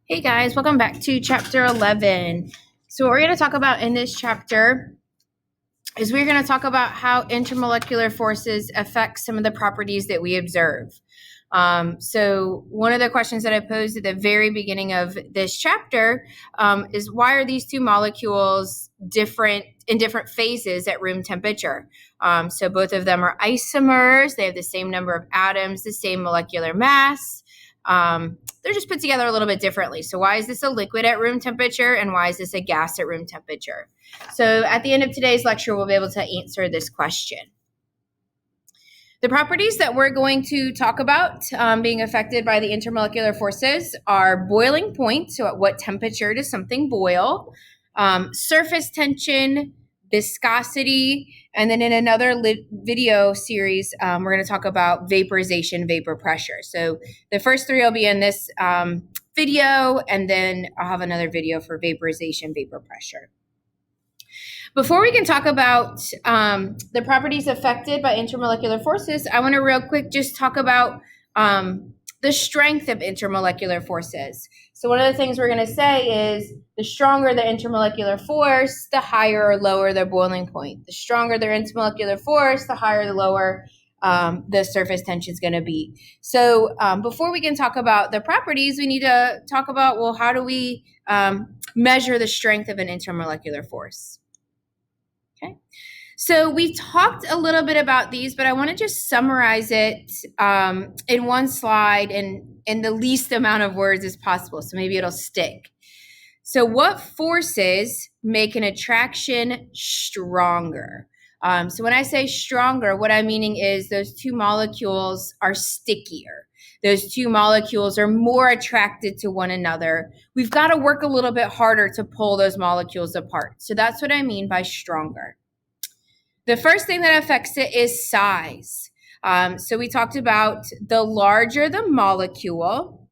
Hey guys, welcome back to chapter 11. So what we're going to talk about in this chapter is we're going to talk about how intermolecular forces affect some of the properties that we observe. So one of the questions that I posed at the very beginning of this chapter is why are these two molecules different in different phases at room temperature? So both of them are isomers. They have the same number of atoms, the same molecular mass. They're just put together a little bit differently. So why is this a liquid at room temperature and why is this a gas at room temperature? So at the end of today's lecture, we'll be able to answer this question. The properties that we're going to talk about being affected by the intermolecular forces are boiling point, so at what temperature does something boil, surface tension, viscosity, and then in another video series, we're going to talk about vaporization, vapor pressure. So the first three will be in this video, and then I'll have another video for vaporization, vapor pressure. Before we can talk about the properties affected by intermolecular forces, I want to real quick just talk about the strength of intermolecular forces. So one of the things we're going to say is the stronger the intermolecular force, the higher or lower the boiling point. The stronger the intermolecular force, the higher or lower the surface tension is going to be. So before we can talk about the properties, we need to talk about, well, how do we measure the strength of an intermolecular force? Okay, so we talked a little bit about these, but I want to just summarize it in one slide and in the least amount of words as possible, so maybe it'll stick. So what forces make an attraction stronger? So when I say stronger, what I'm meaning is those two molecules are stickier. Those two molecules are more attracted to one another. We've got to work a little bit harder to pull those molecules apart. So that's what I mean by stronger. The first thing that affects it is size. So we talked about the larger the molecule,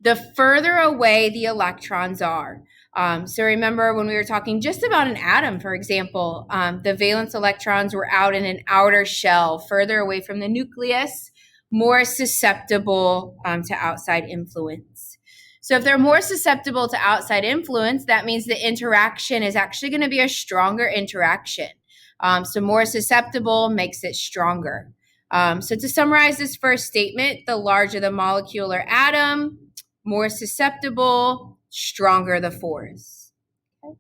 the further away the electrons are. So remember when we were talking just about an atom, for example, the valence electrons were out in an outer shell, further away from the nucleus, more susceptible to outside influence. So if they're more susceptible to outside influence, that means the interaction is actually going to be a stronger interaction. So more susceptible makes it stronger. So to summarize this first statement, the larger the molecule or atom, more susceptible, stronger the force. Okay.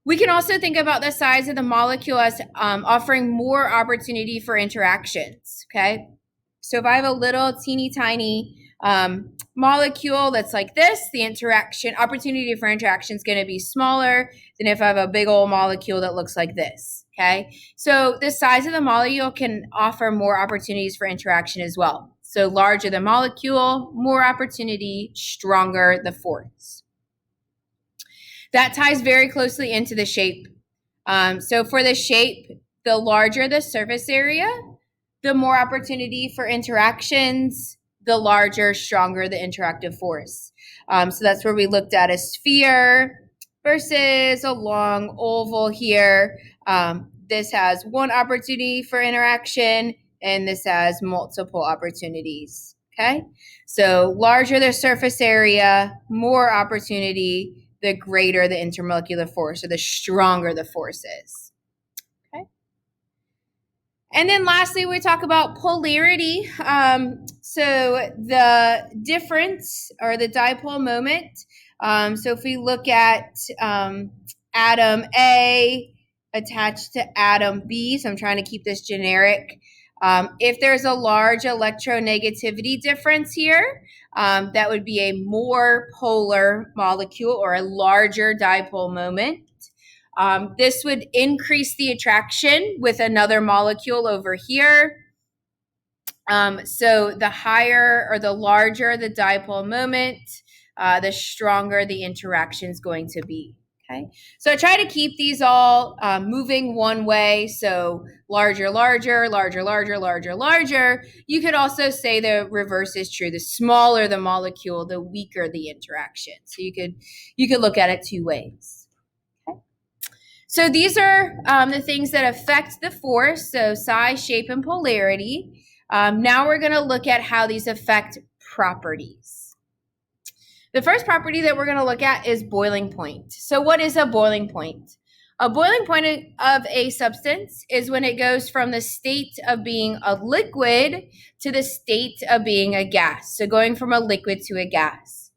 We can also think about the size of the molecule as offering more opportunity for interactions. Okay, so if I have a little teeny tiny molecule that's like this, the opportunity for interaction is going to be smaller than if I have a big old molecule that looks like this. Okay, so the size of the molecule can offer more opportunities for interaction as well. So larger the molecule, more opportunity, stronger the force. That ties very closely into the shape. So for the shape, the larger the surface area, the more opportunity for interactions, the larger, stronger the interactive force. So that's where we looked at a sphere versus a long oval here. This has one opportunity for interaction, and this has multiple opportunities. Okay, so larger the surface area, more opportunity, the greater the intermolecular force, or the stronger the force is. Okay. And then lastly, we talk about polarity. So the difference or the dipole moment. So if we look at atom A attached to atom B, so I'm trying to keep this generic. If there's a large electronegativity difference here, that would be a more polar molecule or a larger dipole moment. This would increase the attraction with another molecule over here. So the higher or the larger the dipole moment, the stronger the interaction is going to be. Okay, so I try to keep these all moving one way. So larger, larger, larger, larger, larger, larger. You could also say the reverse is true. The smaller the molecule, the weaker the interaction. So you could look at it two ways. Okay. So these are the things that affect the force. So size, shape, and polarity. Now we're going to look at how these affect properties. The first property that we're going to look at is boiling point. So what is a boiling point? A boiling point of a substance is when it goes from the state of being a liquid to the state of being a gas. So going from a liquid to a gas.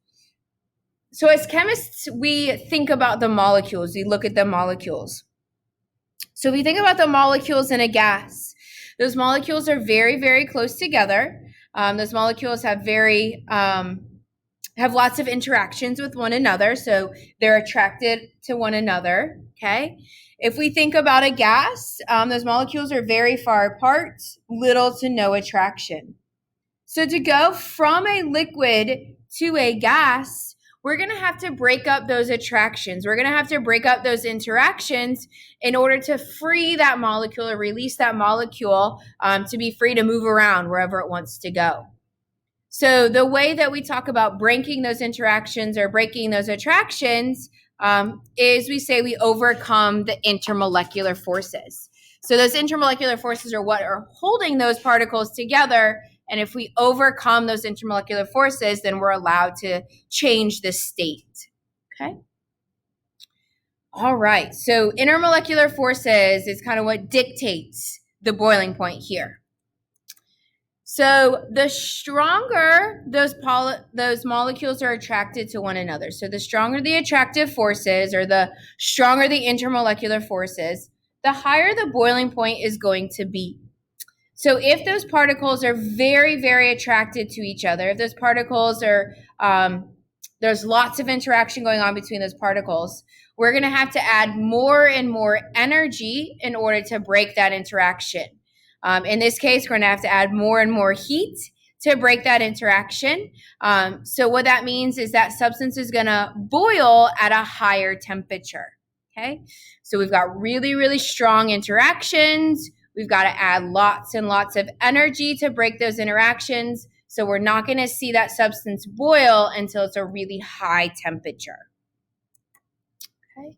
So as chemists, we think about the molecules. We look at the molecules. So if we think about the molecules in a gas, those molecules are very, very close together. Those molecules have have lots of interactions with one another, so they're attracted to one another, okay? If we think about a gas, those molecules are very far apart, little to no attraction. So to go from a liquid to a gas, we're going to have to break up those attractions. We're going to have to break up those interactions in order to free that molecule or release that molecule to be free to move around wherever it wants to go. So the way that we talk about breaking those interactions or breaking those attractions is we say we overcome the intermolecular forces. So those intermolecular forces are what are holding those particles together. And if we overcome those intermolecular forces, then we're allowed to change the state. Okay. All right. So intermolecular forces is kind of what dictates the boiling point here. So the stronger those molecules are attracted to one another. So the stronger the attractive forces or the stronger the intermolecular forces, the higher the boiling point is going to be. So if those particles are very, very attracted to each other, if those particles are, there's lots of interaction going on between those particles, we're going to have to add more and more energy in order to break that interaction. In this case, we're going to have to add more and more heat to break that interaction. So what that means is that substance is going to boil at a higher temperature. Okay, so we've got really, really strong interactions. We've got to add lots and lots of energy to break those interactions. So we're not going to see that substance boil until it's a really high temperature. Okay.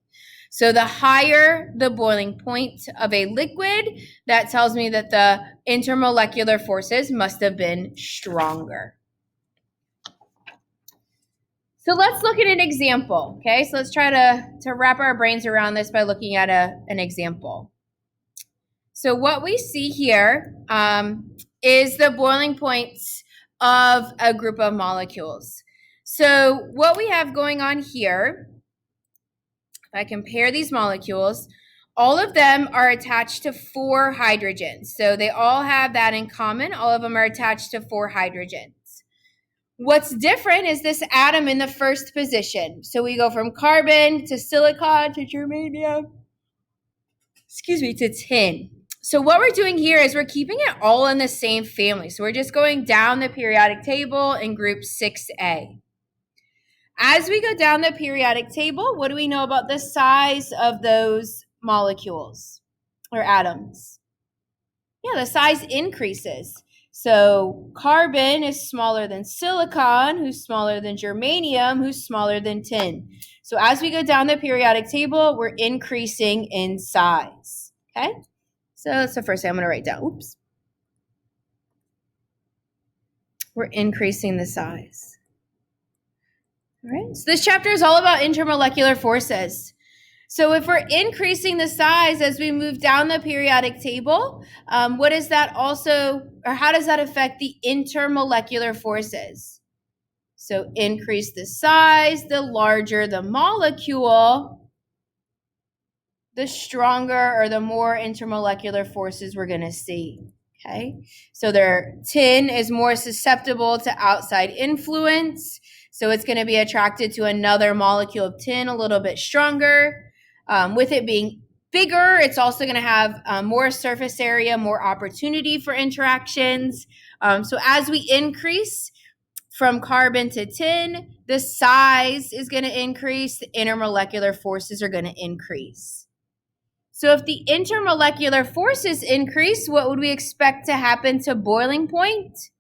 So the higher the boiling point of a liquid, that tells me that the intermolecular forces must have been stronger. So let's look at an example, okay? So let's try to wrap our brains around this by looking at an example. So what we see here is the boiling points of a group of molecules. So what we have going on here, if I compare these molecules, all of them are attached to 4 hydrogens. So they all have that in common. All of them are attached to 4 hydrogens. What's different is this atom in the first position. So we go from carbon to silicon to germanium, to tin. So what we're doing here is we're keeping it all in the same family. So we're just going down the periodic table in group 6A. As we go down the periodic table, what do we know about the size of those molecules or atoms? Yeah, the size increases. So carbon is smaller than silicon, who's smaller than germanium, who's smaller than tin. So as we go down the periodic table, we're increasing in size, okay? So that's the first thing I'm going to write down. Oops. We're increasing the size. All right. So this chapter is all about intermolecular forces. So if we're increasing the size as we move down the periodic table, what is that also, or how does that affect the intermolecular forces? So increase the size, the larger the molecule, the stronger or the more intermolecular forces we're going to see, okay? So tin is more susceptible to outside influence, so it's going to be attracted to another molecule of tin a little bit stronger. With it being bigger, it's also going to have more surface area, more opportunity for interactions. So as we increase from carbon to tin, the size is going to increase, the intermolecular forces are going to increase. So if the intermolecular forces increase, what would we expect to happen to boiling point?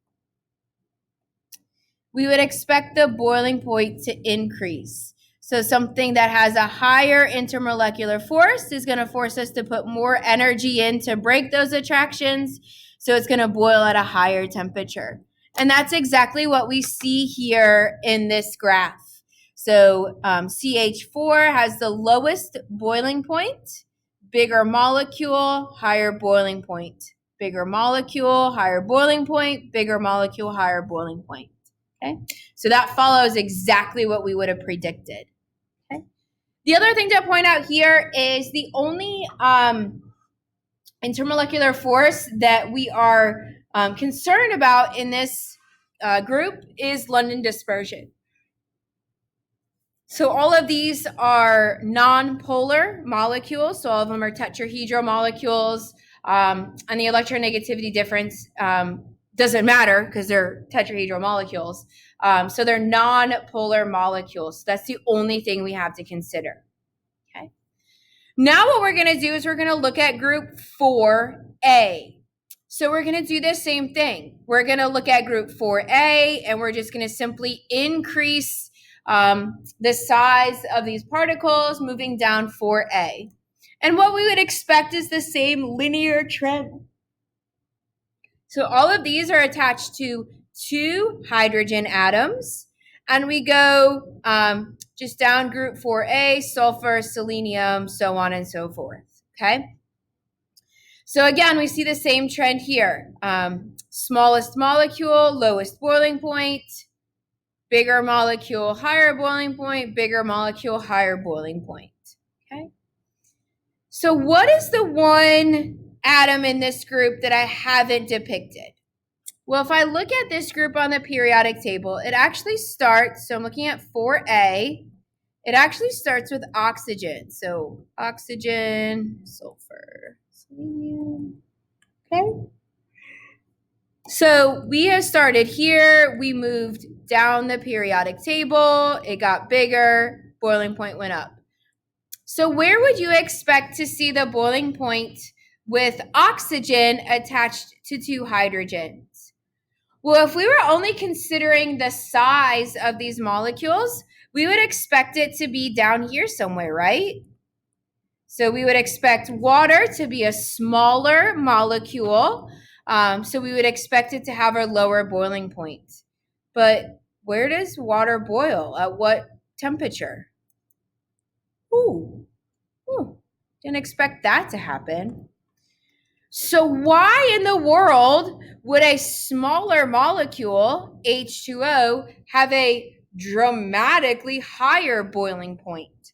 We would expect the boiling point to increase. So something that has a higher intermolecular force is going to force us to put more energy in to break those attractions. So it's going to boil at a higher temperature. And that's exactly what we see here in this graph. So CH4 has the lowest boiling point, bigger molecule, higher boiling point. Bigger molecule, higher boiling point, bigger molecule, higher boiling point. Okay, so that follows exactly what we would have predicted. Okay. The other thing to point out here is the only intermolecular force that we are concerned about in this group is London dispersion. So all of these are non-polar molecules. So all of them are tetrahedral molecules. And the electronegativity difference doesn't matter because they're tetrahedral molecules. So they're non-polar molecules. That's the only thing we have to consider. Okay. Now what we're going to do is we're going to look at group 4A. So we're going to do the same thing. We're going to look at group 4A, and we're just going to simply increase the size of these particles moving down 4A. And what we would expect is the same linear trend. So all of these are attached to 2 hydrogen atoms. And we go just down group 4A, sulfur, selenium, so on and so forth. Okay. So again, we see the same trend here. Smallest molecule, lowest boiling point. Bigger molecule, higher boiling point. Bigger molecule, higher boiling point. Okay. So what is the one atom in this group that I haven't depicted? Well, if I look at this group on the periodic table, it actually starts, so I'm looking at 4A, it actually starts with oxygen. So oxygen, sulfur, selenium, okay? So we have started here, we moved down the periodic table, it got bigger, boiling point went up. So where would you expect to see the boiling point with oxygen attached to 2 hydrogens? Well, if we were only considering the size of these molecules, we would expect it to be down here somewhere, right? So we would expect water to be a smaller molecule. So we would expect it to have a lower boiling point. But where does water boil? At what temperature? Didn't expect that to happen. So why in the world would a smaller molecule, H2O, have a dramatically higher boiling point?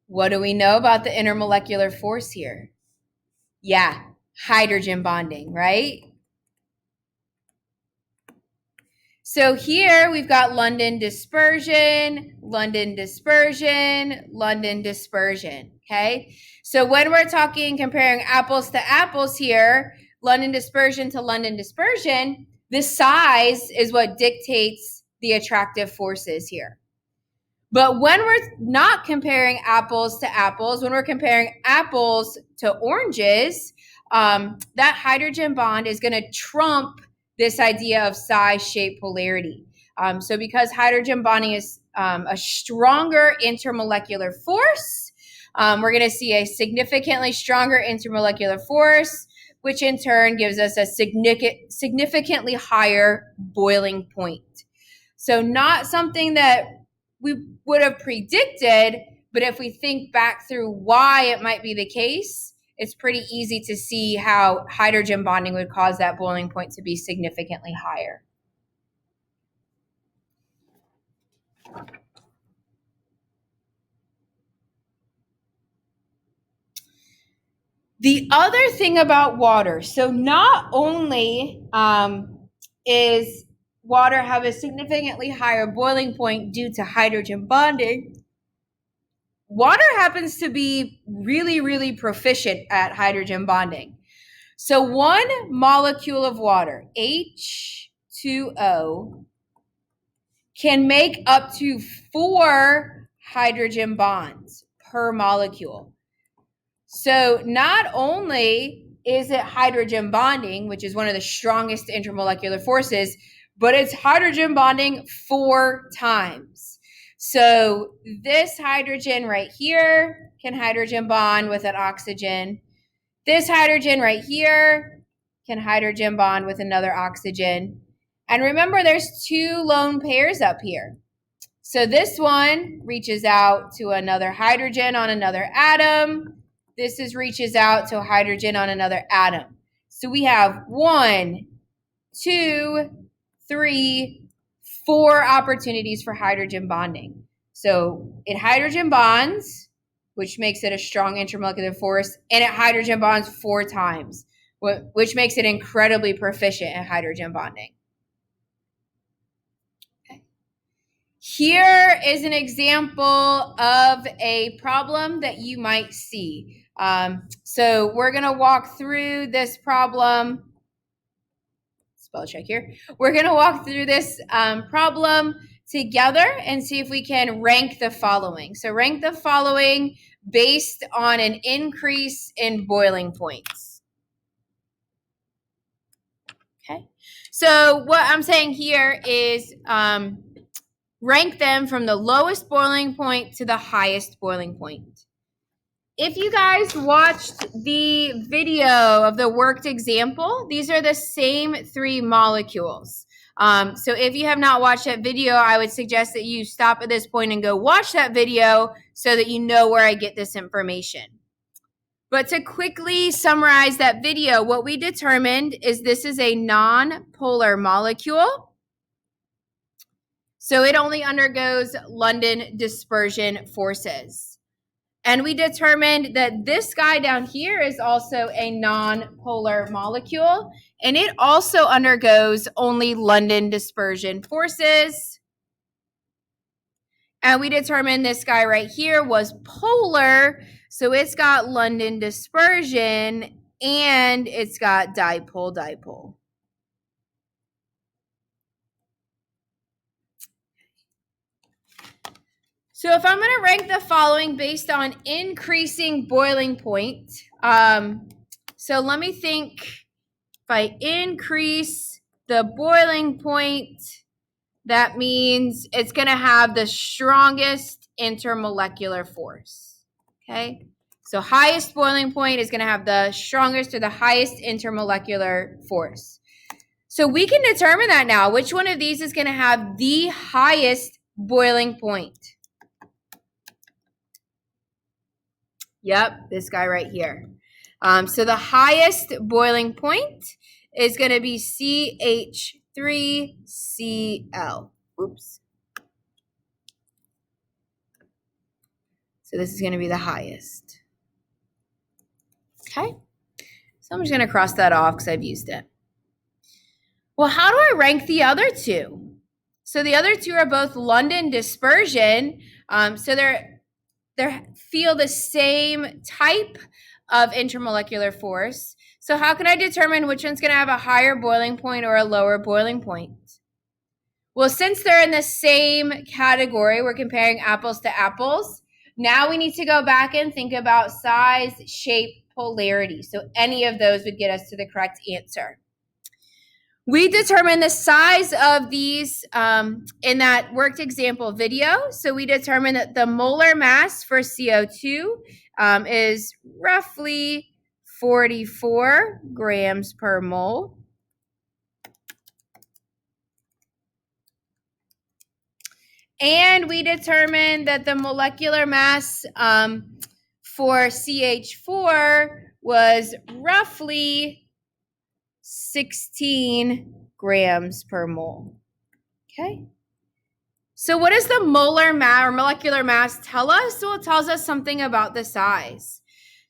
What do we know about the intermolecular force here? Yeah, hydrogen bonding, right? So here we've got London dispersion, London dispersion, London dispersion, okay? So when we're talking comparing apples to apples here, London dispersion to London dispersion, the size is what dictates the attractive forces here. But when we're not comparing apples to apples, when we're comparing apples to oranges, that hydrogen bond is going to trump this idea of size, shape, polarity. So because hydrogen bonding is a stronger intermolecular force, we're going to see a significantly stronger intermolecular force, which in turn gives us a significantly higher boiling point. So not something that we would have predicted, but if we think back through why it might be the case, it's pretty easy to see how hydrogen bonding would cause that boiling point to be significantly higher. The other thing about water, so not only is water have a significantly higher boiling point due to hydrogen bonding, water happens to be really, really proficient at hydrogen bonding. So one molecule of water, H2O, can make up to 4 hydrogen bonds per molecule. So not only is it hydrogen bonding, which is one of the strongest intermolecular forces, but it's hydrogen bonding 4 times. So this hydrogen right here can hydrogen bond with an oxygen. This hydrogen right here can hydrogen bond with another oxygen. And remember, there's 2 lone pairs up here. So this one reaches out to another hydrogen on another atom. This reaches out to a hydrogen on another atom. So we have 1, 2, 3, 4 opportunities for hydrogen bonding. So it hydrogen bonds, which makes it a strong intermolecular force, and it hydrogen bonds 4 times, which makes it incredibly proficient at hydrogen bonding. Okay. Here is an example of a problem that you might see. So we're going to walk through this problem. Spell check here. We're going to walk through this problem together and see if we can rank the following. So rank the following based on an increase in boiling points. Okay. So what I'm saying here is rank them from the lowest boiling point to the highest boiling point. If you guys watched the video of the worked example, these are the same 3 molecules. So if you have not watched that video, I would suggest that you stop at this point and go watch that video so that you know where I get this information. But to quickly summarize that video, what we determined is this is a non-polar molecule. So it only undergoes London dispersion forces. And we determined that this guy down here is also a non-polar molecule, and it also undergoes only London dispersion forces. And we determined this guy right here was polar, so it's got London dispersion, and it's got dipole-dipole. So if I'm going to rank the following based on increasing boiling point, so let me think. If I increase the boiling point, that means it's going to have the strongest intermolecular force. Okay, so highest boiling point is going to have the strongest or the highest intermolecular force. So we can determine that now. Which one of these is going to have the highest boiling point? Yep, this guy right here. So the highest boiling point is going to be CH3Cl. Oops. So this is going to be the highest. Okay. So I'm just going to cross that off because I've used it. Well, how do I rank the other 2? So the other 2 are both London dispersion. So they feel the same type of intermolecular force. So how can I determine which one's going to have a higher boiling point or a lower boiling point? Well, since they're in the same category, we're comparing apples to apples. Now we need to go back and think about size, shape, polarity. So any of those would get us to the correct answer. We determined the size of these in that worked example video. So we determined that the molar mass for CO2 is roughly 44 grams per mole. And we determined that the molecular mass for CH4 was roughly 16 grams per mole. Okay. So what does the molar mass or molecular mass tell us? Well, it tells us something about the size.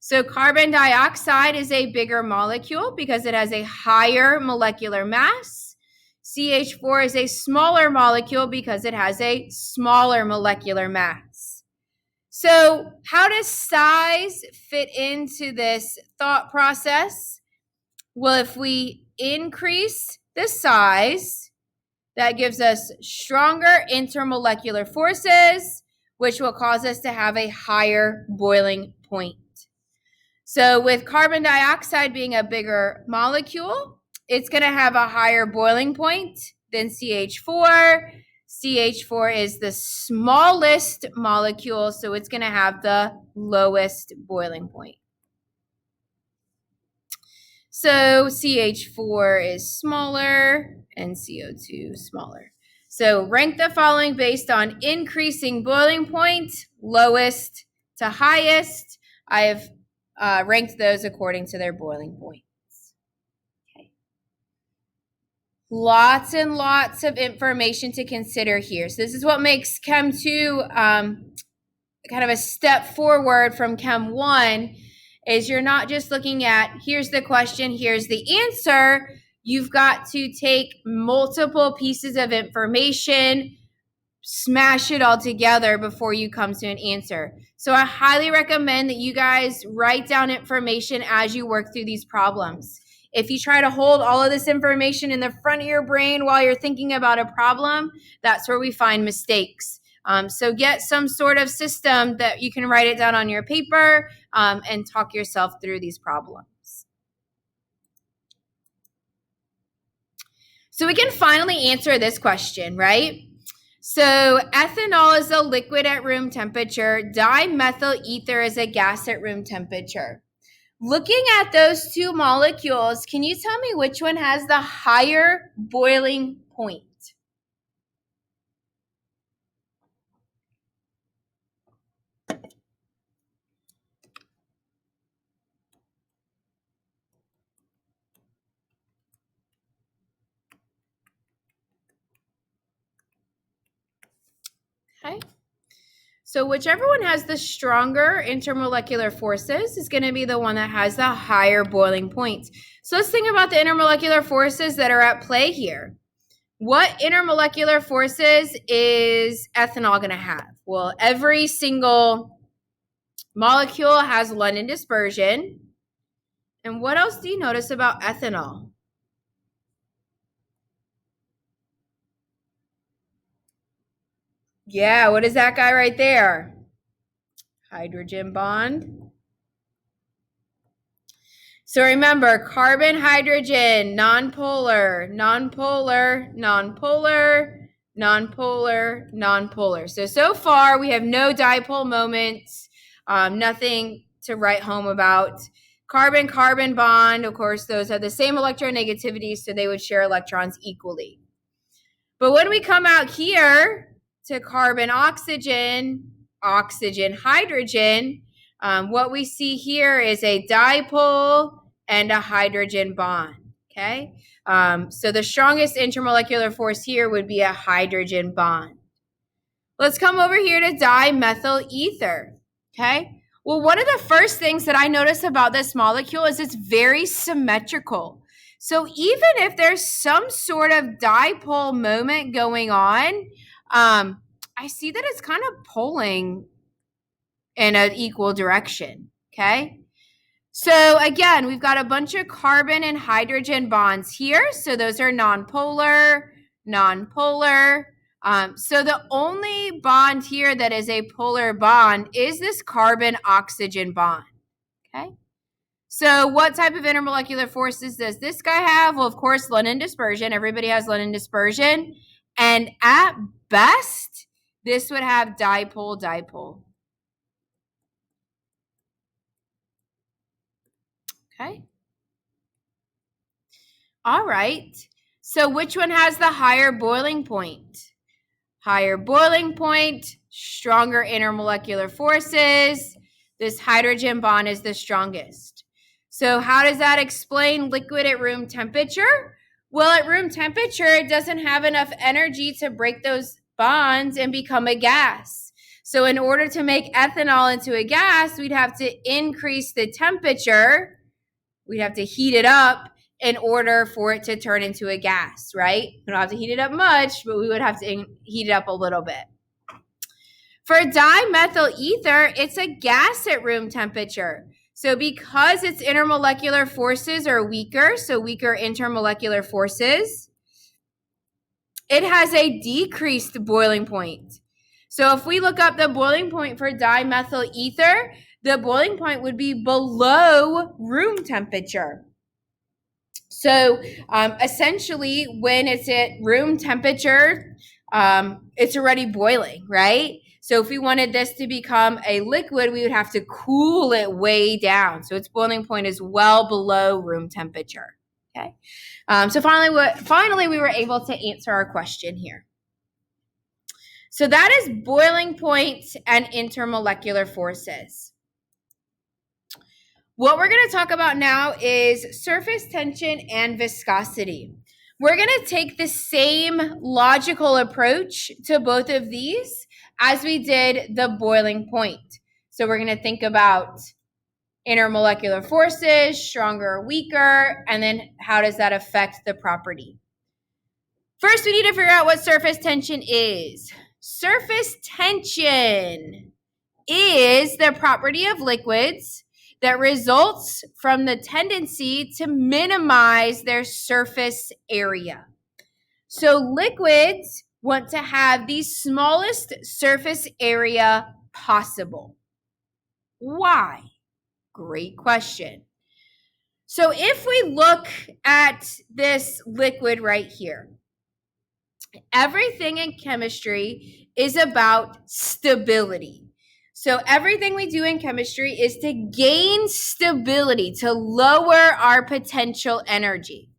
So carbon dioxide is a bigger molecule because it has a higher molecular mass. CH4 is a smaller molecule because it has a smaller molecular mass. So how does size fit into this thought process? Well, if we increase the size, that gives us stronger intermolecular forces, which will cause us to have a higher boiling point. So with carbon dioxide being a bigger molecule, it's going to have a higher boiling point than CH4. CH4 is the smallest molecule, so it's going to have the lowest boiling point. So CH4 is smaller and CO2 smaller. So rank the following based on increasing boiling point, lowest to highest. I have ranked those according to their boiling points. Okay. Lots and lots of information to consider here. So this is what makes Chem 2 kind of a step forward from Chem 1, is you're not just looking at, here's the question, here's the answer. You've got to take multiple pieces of information, smash it all together before you come to an answer. So I highly recommend that you guys write down information as you work through these problems. If you try to hold all of this information in the front of your brain while you're thinking about a problem, that's where we find mistakes. So get some sort of system that you can write it down on your paper and talk yourself through these problems. So we can finally answer this question, right? So ethanol is a liquid at room temperature. Dimethyl ether is a gas at room temperature. Looking at those two molecules, can you tell me which one has the higher boiling point? Okay. So whichever one has the stronger intermolecular forces is going to be the one that has the higher boiling point. So let's think about the intermolecular forces that are at play here. What intermolecular forces is ethanol going to have? Well, every single molecule has London dispersion. And what else do you notice about ethanol? Yeah, what is that guy right there? Hydrogen bond. So remember, carbon, hydrogen, nonpolar, nonpolar, nonpolar, nonpolar, nonpolar. So far we have no dipole moments, nothing to write home about. Carbon, carbon bond, of course, those have the same electronegativity, so they would share electrons equally. But when we come out here to carbon, oxygen, oxygen, hydrogen, what we see here is a dipole and a hydrogen bond, okay? So the strongest intermolecular force here would be a hydrogen bond. Let's come over here to dimethyl ether, okay? Well, one of the first things that I notice about this molecule is it's very symmetrical. So even if there's some sort of dipole moment going on, I see that it's kind of pulling in an equal direction, okay? So again, we've got a bunch of carbon and hydrogen bonds here. So those are nonpolar, nonpolar. So the only bond here that is a polar bond is this carbon-oxygen bond, okay? So what type of intermolecular forces does this guy have? Well, of course, London dispersion. Everybody has London dispersion. And at best, this would have dipole-dipole. Okay. All right. So which one has the higher boiling point? Higher boiling point, stronger intermolecular forces. This hydrogen bond is the strongest. So how does that explain liquid at room temperature? Well, at room temperature, it doesn't have enough energy to break those bonds and become a gas. So in order to make ethanol into a gas, we'd have to increase the temperature. We'd have to heat it up in order for it to turn into a gas, right? We don't have to heat it up much, but we would have to heat it up a little bit. For dimethyl ether, it's a gas at room temperature. So because its intermolecular forces are weaker, so weaker intermolecular forces, it has a decreased boiling point. So if we look up the boiling point for dimethyl ether, the boiling point would be below room temperature. So essentially, when it's at room temperature, it's already boiling, right? So if we wanted this to become a liquid, we would have to cool it way down. So its boiling point is well below room temperature. Okay. So finally, we were able to answer our question here. So that is boiling point and intermolecular forces. What we're going to talk about now is surface tension and viscosity. We're going to take the same logical approach to both of these as we did the boiling point. So we're going to think about intermolecular forces, stronger or weaker, and then how does that affect the property? First, we need to figure out what surface tension is. Surface tension is the property of liquids that results from the tendency to minimize their surface area. So liquids want to have the smallest surface area possible. Why? Great question. So if we look at this liquid right here, everything in chemistry is about stability. So everything we do in chemistry is to gain stability, to lower our potential energy.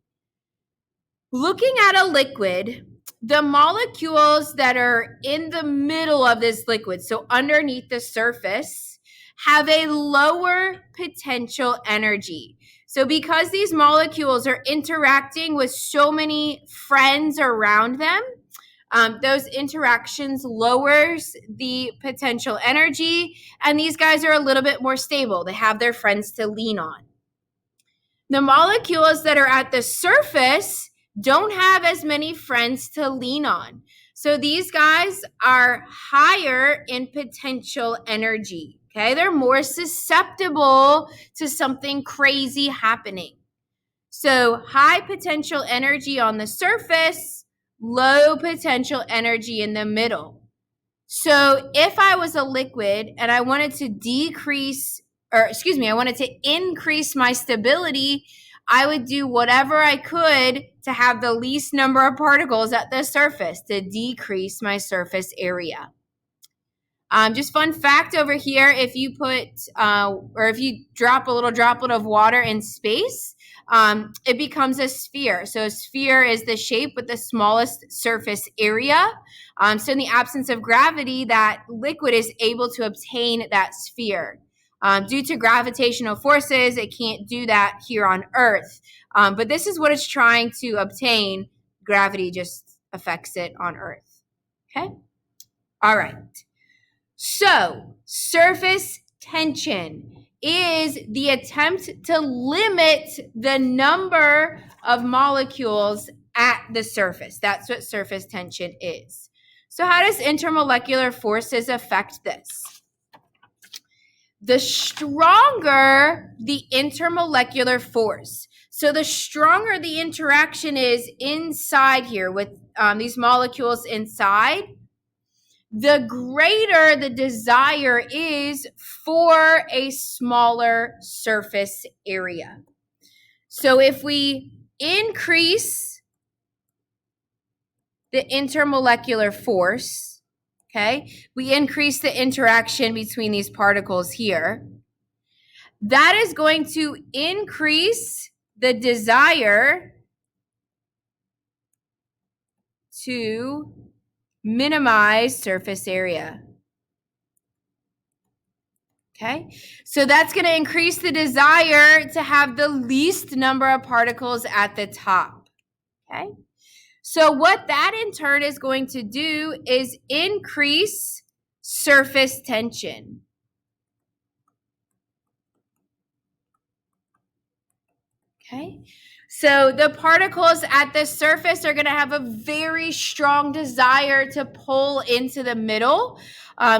Looking at a liquid, the molecules that are in the middle of this liquid, so underneath the surface, have a lower potential energy. So because these molecules are interacting with so many friends around them, those interactions lowers the potential energy, and these guys are a little bit more stable. They have their friends to lean on. The molecules that are at the surface don't have as many friends to lean on. So these guys are higher in potential energy, okay? They're more susceptible to something crazy happening. So high potential energy on the surface, low potential energy in the middle. So if I was a liquid and I wanted to I wanted to increase my stability, I would do whatever I could to have the least number of particles at the surface to decrease my surface area. Just fun fact over here, if you if you drop a little droplet of water in space, it becomes a sphere. So a sphere is the shape with the smallest surface area. So in the absence of gravity, that liquid is able to obtain that sphere. Due to gravitational forces, it can't do that here on Earth. But this is what it's trying to obtain. Gravity just affects it on Earth. Okay? All right. So, surface tension is the attempt to limit the number of molecules at the surface. That's what surface tension is. So, how does intermolecular forces affect this? The stronger the intermolecular force, so the stronger the interaction is inside here with these molecules inside, the greater the desire is for a smaller surface area. So if we increase the intermolecular force, okay, we increase the interaction between these particles here, that is going to increase the desire to minimize surface area. Okay, so that's going to increase the desire to have the least number of particles at the top. Okay, so what that in turn is going to do is increase surface tension. Okay, so the particles at the surface are going to have a very strong desire to pull into the middle.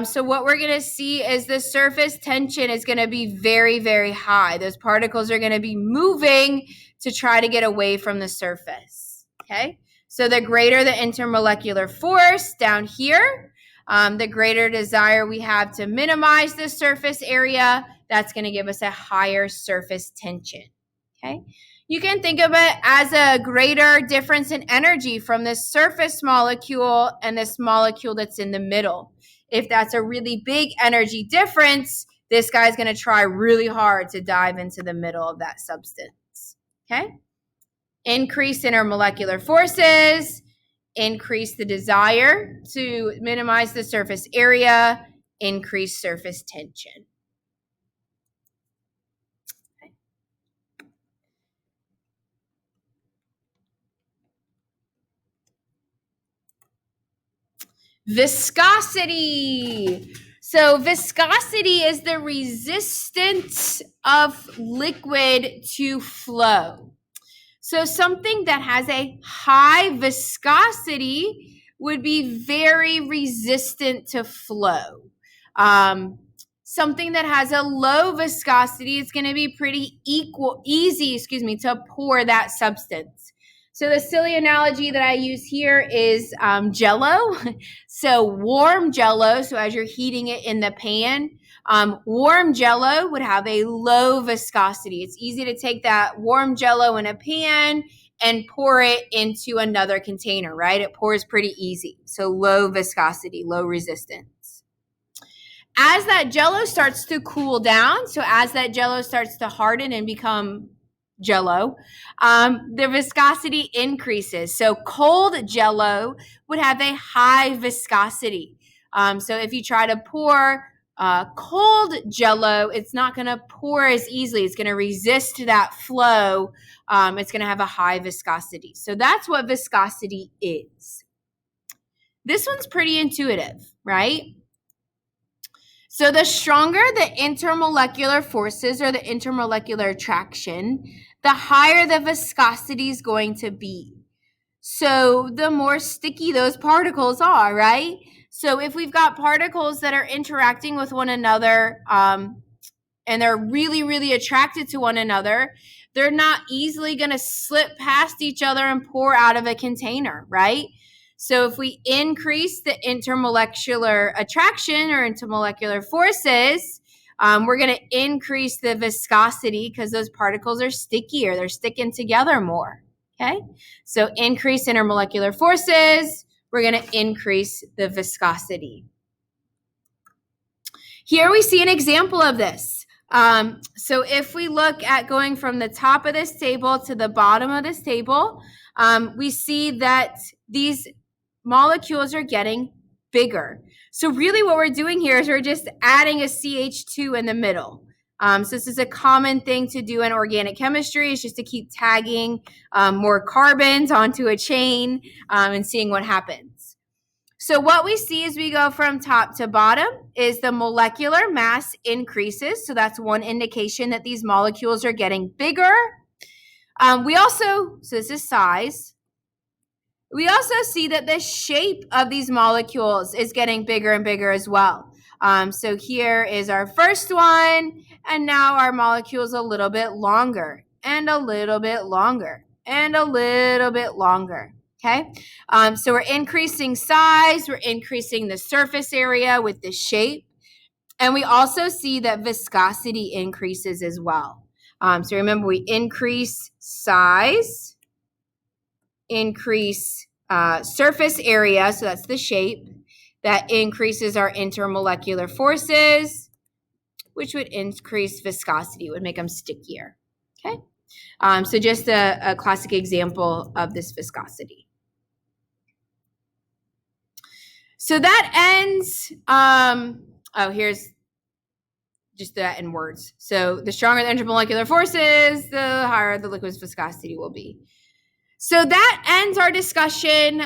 So what we're going to see is the surface tension is going to be very, very high. Those particles are going to be moving to try to get away from the surface. Okay, so the greater the intermolecular force down here, the greater desire we have to minimize the surface area. That's going to give us a higher surface tension. Okay. You can think of it as a greater difference in energy from this surface molecule and this molecule that's in the middle. If that's a really big energy difference, this guy's going to try really hard to dive into the middle of that substance. Okay? Increase intermolecular forces, increase the desire to minimize the surface area, increase surface tension. Viscosity. So viscosity is the resistance of liquid to flow. So something that has a high viscosity would be very resistant to flow. Something that has a low viscosity is going to be pretty easy to pour that substance. So the silly analogy that I use here is Jell-O. So warm Jell-O, so as you're heating it in the pan, warm Jell-O would have a low viscosity. It's easy to take that warm Jell-O in a pan and pour it into another container, right? It pours pretty easy. So low viscosity, low resistance. As that Jell-O starts to cool down, so as that Jell-O starts to harden and become Jell-O, the viscosity increases. So cold Jell-O would have a high viscosity. So if you try to pour cold Jell-O, it's not going to pour as easily. It's going to resist that flow. It's going to have a high viscosity. So that's what viscosity is. This one's pretty intuitive, right? So the stronger the intermolecular forces or the intermolecular attraction, the higher the viscosity is going to be. So the more sticky those particles are, right? So if we've got particles that are interacting with one another and they're really, really attracted to one another, they're not easily going to slip past each other and pour out of a container, right? So if we increase the intermolecular attraction or intermolecular forces, we're going to increase the viscosity because those particles are stickier. They're sticking together more, okay? So increase intermolecular forces, we're going to increase the viscosity. Here we see an example of this. So if we look at going from the top of this table to the bottom of this table, we see that these molecules are getting bigger. So really what we're doing here is we're just adding a CH2 in the middle. So this is a common thing to do in organic chemistry, is just to keep tagging more carbons onto a chain and seeing what happens. So what we see as we go from top to bottom is the molecular mass increases. So that's one indication that these molecules are getting bigger. So this is size. We also see that the shape of these molecules is getting bigger and bigger as well. So here is our first one, and now our molecule is a little bit longer, and a little bit longer, and a little bit longer, okay? So we're increasing size, we're increasing the surface area with the shape, and we also see that viscosity increases as well. So remember, we increase size, increase surface area, so that's the shape. That increases our intermolecular forces, which would increase viscosity, would make them stickier, okay? So just a classic example of this viscosity. So that ends, here's just that in words. So the stronger the intermolecular forces, the higher the liquid's viscosity will be. So that ends our discussion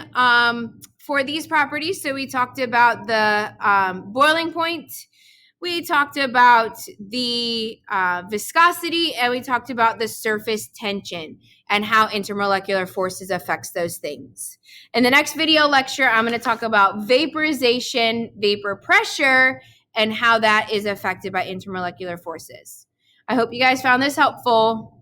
for these properties. So we talked about the boiling point, we talked about the viscosity, and we talked about the surface tension and how intermolecular forces affects those things. In the next video lecture, I'm going to talk about vaporization, vapor pressure, and how that is affected by intermolecular forces. I hope you guys found this helpful.